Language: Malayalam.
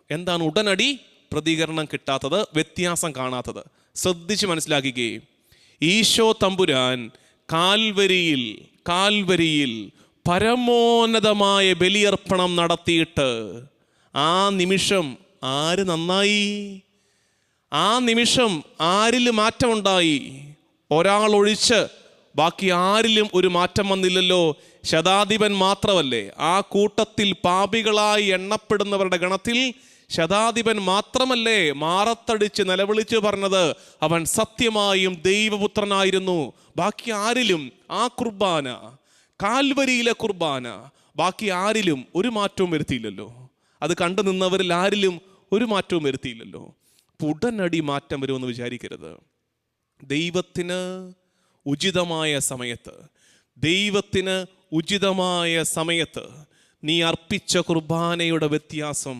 എന്താണ് ഉടനടി പ്രതികരണം കിട്ടാത്തത്, വ്യത്യാസം കാണാത്തത്? ശ്രദ്ധിച്ച് മനസ്സിലാക്കുകയും, ഈശോ തമ്പുരാൻ കാൽവരിയിൽ പരമോന്നതമായ ബലിയർപ്പണം നടത്തിയിട്ട് ആ നിമിഷം ആര് നന്നായി? ആ നിമിഷം ആരിൽ മാറ്റമുണ്ടായി? ഒരാളൊഴിച്ച് ബാക്കി ആരിലും ഒരു മാറ്റം വന്നില്ലല്ലോ. ശതാധിപൻ മാത്രമല്ലേ, ആ കൂട്ടത്തിൽ പാപികളായി എണ്ണപ്പെടുന്നവരുടെ ഗണത്തിൽ ശതാധിപൻ മാത്രമല്ലേ മാറത്തടിച്ച് നിലവിളിച്ച് പറഞ്ഞത് അവൻ സത്യമായും ദൈവപുത്രനായിരുന്നു? ബാക്കി ആരിലും ആ കുർബാന, കാൽവരിയിലെ കുർബാന, ബാക്കി ആരിലും ഒരു മാറ്റവും വരുത്തിയില്ലല്ലോ. അത് കണ്ടു നിന്നവരിൽ ആരിലും ഒരു മാറ്റവും വരുത്തിയില്ലല്ലോ. ഉടനടി മാറ്റം വരുമെന്ന് വിചാരിക്കരുത്. ദൈവത്തിന് ഉചിതമായ സമയത്ത് നീ അർപ്പിച്ച കുർബാനയുടെ വ്യത്യാസം